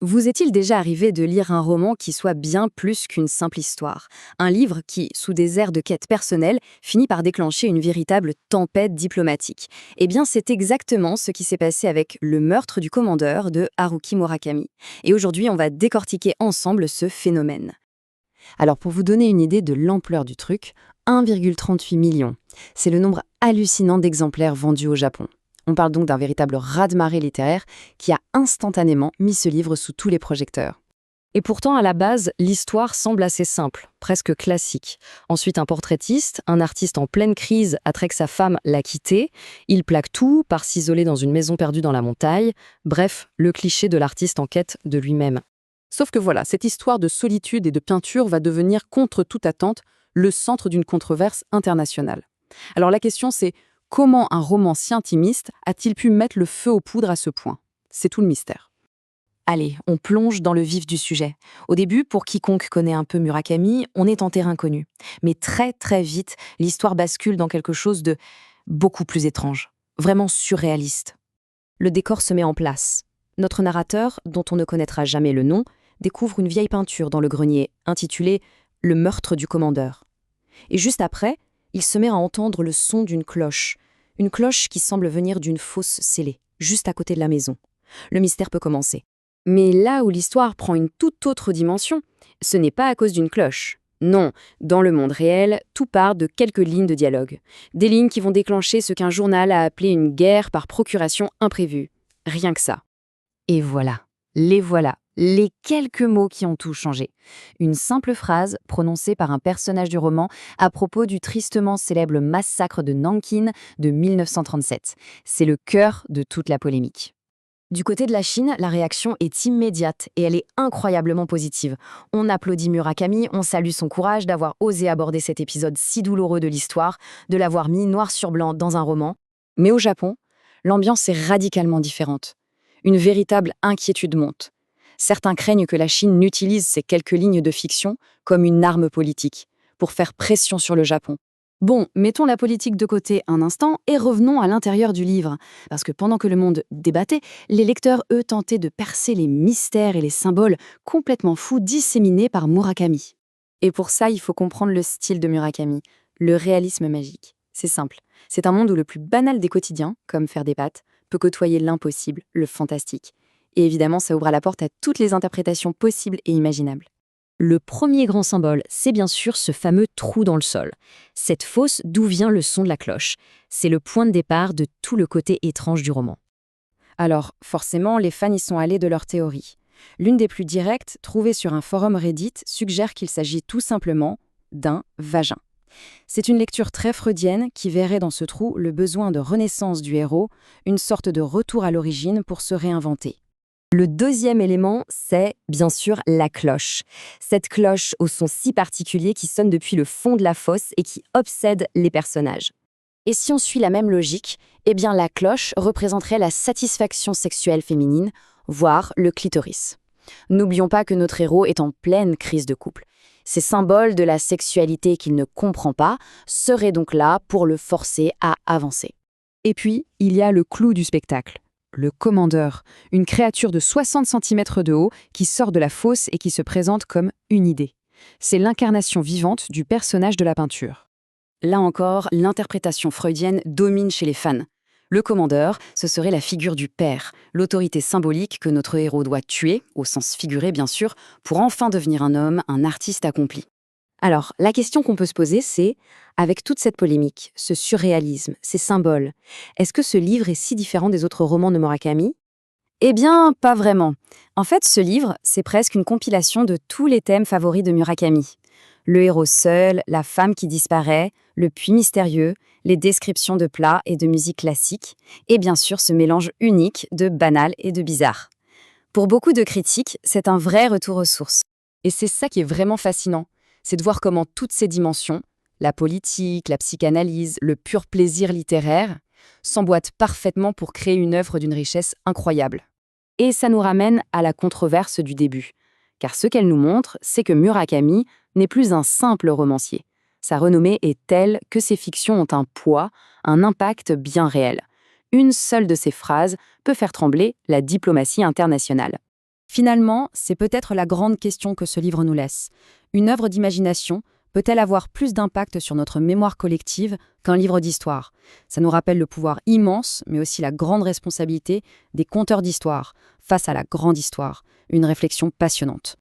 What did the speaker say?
Vous est-il déjà arrivé de lire un roman qui soit bien plus qu'une simple histoire? Un livre qui, sous des airs de quête personnelle, finit par déclencher une véritable tempête diplomatique. Eh bien, c'est exactement ce qui s'est passé avec Le meurtre du commandeur de Haruki Murakami. Et aujourd'hui, on va décortiquer ensemble ce phénomène. Alors, pour vous donner une idée de l'ampleur du truc, 1,38 million. C'est le nombre hallucinant d'exemplaires vendus au Japon. On parle donc d'un véritable raz-de-marée littéraire qui a instantanément mis ce livre sous tous les projecteurs. Et pourtant, à la base, l'histoire semble assez simple, presque classique. Ensuite, un portraitiste, un artiste en pleine crise après que sa femme l'a quitté. Il plaque tout, part s'isoler dans une maison perdue dans la montagne. Bref, le cliché de l'artiste en quête de lui-même. Sauf que voilà, cette histoire de solitude et de peinture va devenir, contre toute attente, le centre d'une controverse internationale. Alors la question c'est, comment un roman si intimiste a-t-il pu mettre le feu aux poudres à ce point? C'est tout le mystère. Allez, on plonge dans le vif du sujet. Au début, pour quiconque connaît un peu Murakami, on est en terrain connu. Mais très très vite, l'histoire bascule dans quelque chose de beaucoup plus étrange, vraiment surréaliste. Le décor se met en place. Notre narrateur, dont on ne connaîtra jamais le nom, découvre une vieille peinture dans le grenier, intitulée « Le meurtre du commandeur ». Et juste après, il se met à entendre le son d'une cloche. Une cloche qui semble venir d'une fosse scellée, juste à côté de la maison. Le mystère peut commencer. Mais là où l'histoire prend une toute autre dimension, ce n'est pas à cause d'une cloche. Non, dans le monde réel, tout part de quelques lignes de dialogue. Des lignes qui vont déclencher ce qu'un journal a appelé une guerre par procuration imprévue. Rien que ça. Et voilà, les quelques mots qui ont tout changé. Une simple phrase prononcée par un personnage du roman à propos du tristement célèbre massacre de Nankin de 1937. C'est le cœur de toute la polémique. Du côté de la Chine, la réaction est immédiate et elle est incroyablement positive. On applaudit Murakami, on salue son courage d'avoir osé aborder cet épisode si douloureux de l'histoire, de l'avoir mis noir sur blanc dans un roman. Mais au Japon, l'ambiance est radicalement différente. Une véritable inquiétude monte. Certains craignent que la Chine n'utilise ces quelques lignes de fiction comme une arme politique, pour faire pression sur le Japon. Bon, mettons la politique de côté un instant et revenons à l'intérieur du livre. Parce que pendant que le monde débattait, les lecteurs, eux, tentaient de percer les mystères et les symboles complètement fous disséminés par Murakami. Et pour ça, il faut comprendre le style de Murakami, le réalisme magique. C'est simple. C'est un monde où le plus banal des quotidiens, comme faire des pâtes, peut côtoyer l'impossible, le fantastique. Et évidemment, ça ouvre la porte à toutes les interprétations possibles et imaginables. Le premier grand symbole, c'est bien sûr ce fameux trou dans le sol. Cette fosse d'où vient le son de la cloche. C'est le point de départ de tout le côté étrange du roman. Alors, forcément, les fans y sont allés de leur théorie. L'une des plus directes, trouvée sur un forum Reddit, suggère qu'il s'agit tout simplement d'un vagin. C'est une lecture très freudienne qui verrait dans ce trou le besoin de renaissance du héros, une sorte de retour à l'origine pour se réinventer. Le deuxième élément, c'est bien sûr la cloche. Cette cloche au son si particulier qui sonne depuis le fond de la fosse et qui obsède les personnages. Et si on suit la même logique, eh bien la cloche représenterait la satisfaction sexuelle féminine, voire le clitoris. N'oublions pas que notre héros est en pleine crise de couple. Ces symboles de la sexualité qu'il ne comprend pas seraient donc là pour le forcer à avancer. Et puis, il y a le clou du spectacle. Le commandeur, une créature de 60 cm de haut qui sort de la fosse et qui se présente comme une idée. C'est l'incarnation vivante du personnage de la peinture. Là encore, l'interprétation freudienne domine chez les fans. Le commandeur, ce serait la figure du père, l'autorité symbolique que notre héros doit tuer, au sens figuré bien sûr, pour enfin devenir un homme, un artiste accompli. Alors, la question qu'on peut se poser, c'est, avec toute cette polémique, ce surréalisme, ces symboles, est-ce que ce livre est si différent des autres romans de Murakami? Eh bien, pas vraiment. En fait, ce livre, c'est presque une compilation de tous les thèmes favoris de Murakami. Le héros seul, la femme qui disparaît, le puits mystérieux, les descriptions de plats et de musique classique, et bien sûr ce mélange unique de banal et de bizarre. Pour beaucoup de critiques, c'est un vrai retour aux sources. Et c'est ça qui est vraiment fascinant, c'est de voir comment toutes ces dimensions, la politique, la psychanalyse, le pur plaisir littéraire, s'emboîtent parfaitement pour créer une œuvre d'une richesse incroyable. Et ça nous ramène à la controverse du début. Car ce qu'elle nous montre, c'est que Murakami n'est plus un simple romancier. Sa renommée est telle que ses fictions ont un poids, un impact bien réel. Une seule de ses phrases peut faire trembler la diplomatie internationale. Finalement, c'est peut-être la grande question que ce livre nous laisse. Une œuvre d'imagination peut-elle avoir plus d'impact sur notre mémoire collective qu'un livre d'histoire? Ça nous rappelle le pouvoir immense, mais aussi la grande responsabilité des conteurs d'histoire face à la grande histoire. Une réflexion passionnante.